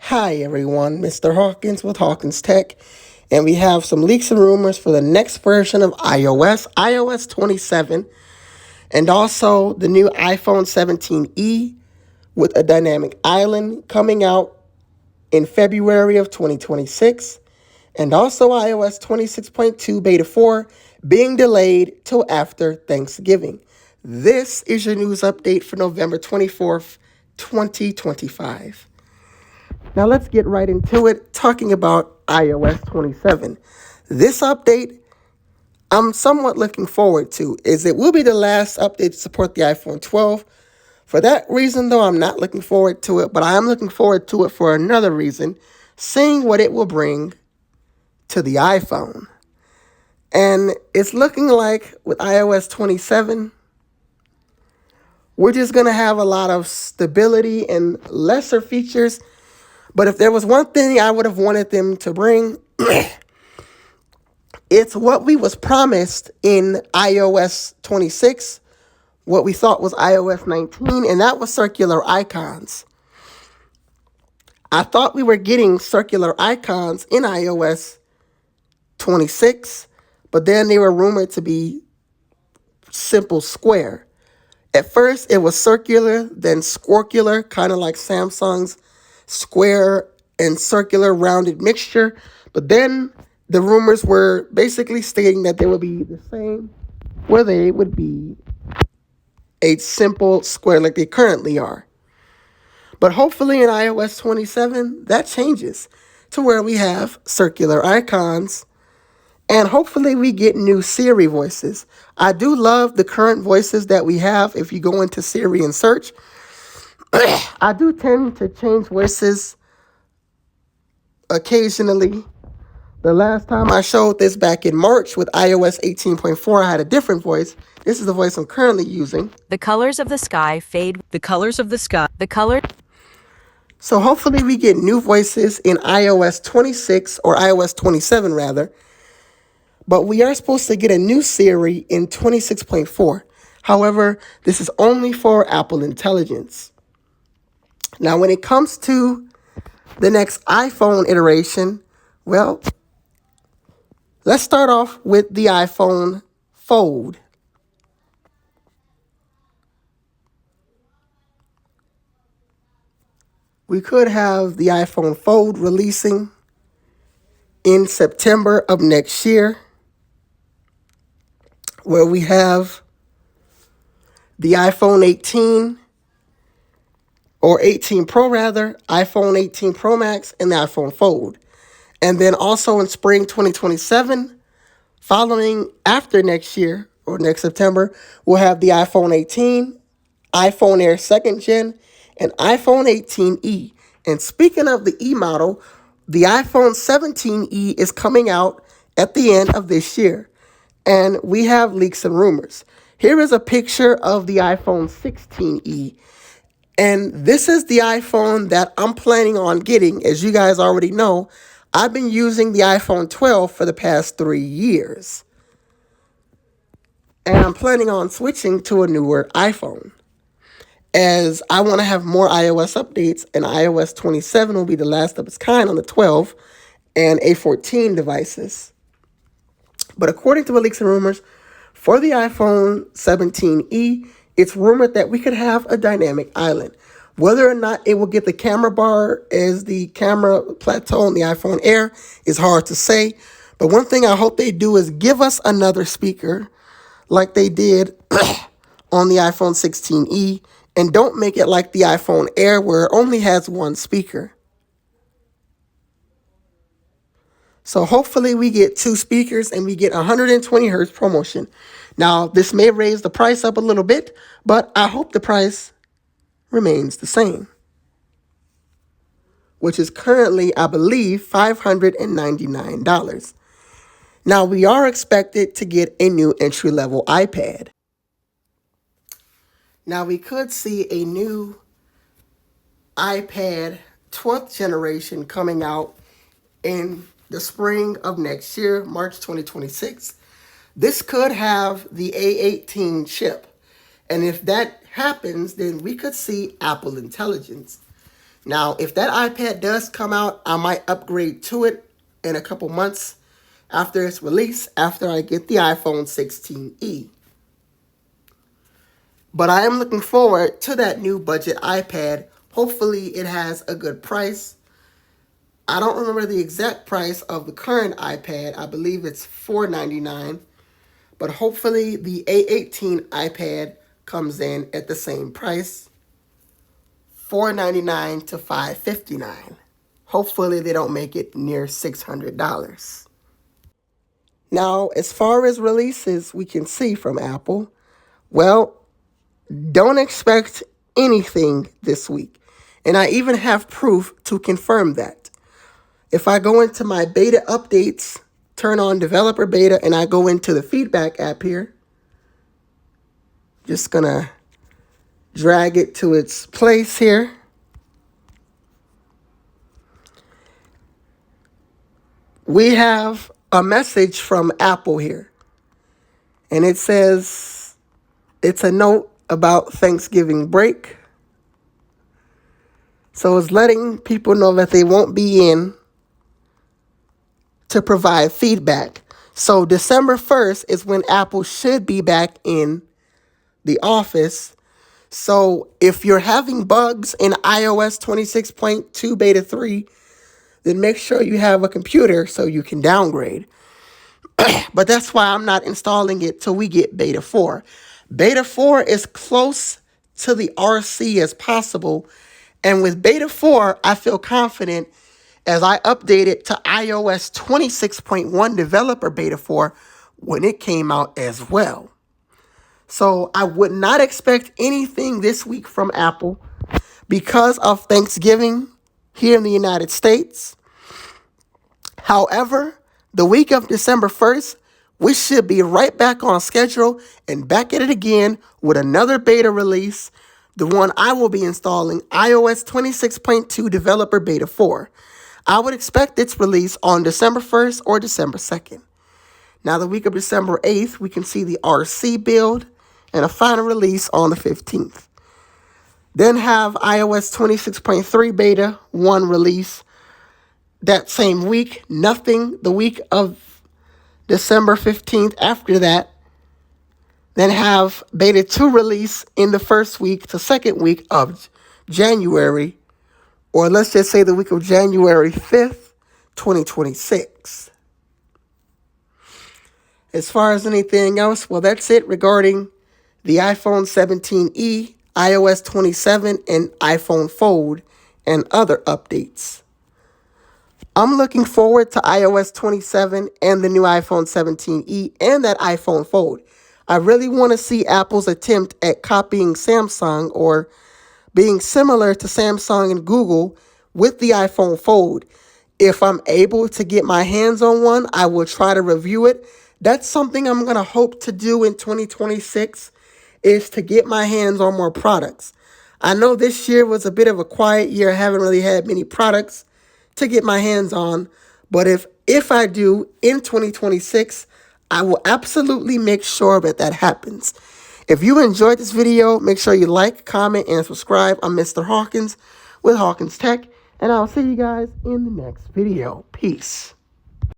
Hi everyone, Mr. Hawkins with Hawkins Tech, and we have some leaks and rumors for the next version of iOS 27, and also the new iPhone 17e with a dynamic island coming out in February of 2026, and also iOS 26.2 Beta 4 being delayed till after Thanksgiving. This is your news update for November 24th, 2025. Now let's get right into it, talking about iOS 27. This update I'm somewhat looking forward to, is it will be the last update to support the iPhone 12. For that reason, though, I'm not looking forward to it, but I am looking forward to it for another reason, seeing what it will bring to the iPhone. And it's looking like with iOS 27, we're just going to have a lot of stability and lesser features. But if there was one thing I would have wanted them to bring, it's what we was promised in iOS 26, what we thought was iOS 19, and that was circular icons. I thought we were getting circular icons in iOS 26, but then they were rumored to be simple square. At first, it was circular, then squircular, kind of like Samsung's square and circular rounded mixture. But then the rumors were basically stating that they would be the same, where they would be a simple square like they currently are. But hopefully in iOS 27, that changes to where we have circular icons. And hopefully we get new Siri voices. I do love the current voices that we have. If you go into Siri and search, I do tend to change voices occasionally. The last time I showed this back in March with iOS 18.4, I had a different voice. This is the voice I'm currently using. The colors of the sky fade. The colors of the sky. The color. So hopefully we get new voices in iOS 26 or iOS 27 rather. But we are supposed to get a new Siri in 26.4. However, this is only for Apple Intelligence. Now, when it comes to the next iPhone iteration, well, let's start off with the iPhone Fold. We could have the iPhone Fold releasing in September of next year, where we have the iPhone 18 or 18 Pro rather, iPhone 18 Pro Max, and the iPhone Fold. And then also in spring 2027, following after next year or next September, we'll have the iPhone 18, iPhone Air 2nd Gen, and iPhone 18e. And speaking of the E model, the iPhone 17e is coming out at the end of this year. And we have leaks and rumors. Here is a picture of the iPhone 16e. And this is the iPhone that I'm planning on getting. As you guys already know, I've been using the iPhone 12 for the past 3 years. And I'm planning on switching to a newer iPhone, as I want to have more iOS updates, and iOS 27 will be the last of its kind on the 12 and A14 devices. But according to the leaks and rumors, for the iPhone 17e, it's rumored that we could have a dynamic island. Whether or not it will get the camera bar as the camera plateau on the iPhone Air is hard to say. But one thing I hope they do is give us another speaker like they did on the iPhone 16e, and don't make it like the iPhone Air where it only has one speaker. So hopefully we get 2 speakers and we get 120 hertz ProMotion. Now, this may raise the price up a little bit, but I hope the price remains the same, which is currently, I believe, $599. Now, we are expected to get a new entry-level iPad. Now, we could see a new iPad 12th generation coming out in the spring of next year, March 2026. This could have the A18 chip. And if that happens, then we could see Apple Intelligence. Now, if that iPad does come out, I might upgrade to it in a couple months after its release, after I get the iPhone 16e. But I am looking forward to that new budget iPad. Hopefully it has a good price. I don't remember the exact price of the current iPad. I believe it's $499. But hopefully the A18 iPad comes in at the same price, $499 to $559. Hopefully they don't make it near $600. Now, as far as releases we can see from Apple, well, don't expect anything this week. And I even have proof to confirm that. If I go into my beta updates, turn on developer beta, and I go into the feedback app here, just gonna drag it to its place here. We have a message from Apple here. And it says, it's a note about Thanksgiving break. So it's letting people know that they won't be in to provide feedback. So December 1st is when Apple should be back in the office. So if you're having bugs in iOS 26.2 beta 3, then make sure you have a computer so you can downgrade. But that's why I'm not installing it till we get beta 4. Beta 4 is close to the RC as possible. And with beta 4, I feel confident as I update it to iOS 26.1 developer beta 4 when it came out as well. So I would not expect anything this week from Apple because of Thanksgiving here in the United States. However, the week of December 1st, we should be right back on schedule and back at it again with another beta release, the one I will be installing, iOS 26.2 Developer Beta 4. I would expect its release on December 1st or December 2nd. Now, the week of December 8th, we can see the RC build and a final release on the 15th. Then have iOS 26.3 Beta 1 release that same week. Nothing the week of December 15th after that. Then have Beta 2 release in the first week to second week of January. Or let's just say the week of January 5th, 2026. As far as anything else, well, that's it regarding the iPhone 17e, iOS 27, and iPhone Fold, and other updates. I'm looking forward to iOS 27 and the new iPhone 17e and that iPhone Fold. I really want to see Apple's attempt at copying Samsung or being similar to Samsung and Google with the iPhone Fold. If I'm able to get my hands on one, I will try to review it. That's something I'm going to hope to do in 2026, is to get my hands on more products. I know this year was a bit of a quiet year. I haven't really had many products to get my hands on. But if I do in 2026, I will absolutely make sure that happens. If you enjoyed this video, make sure you like, comment, and subscribe. I'm Mr. Hawkins with Hawkins Tech, and I'll see you guys in the next video. Peace.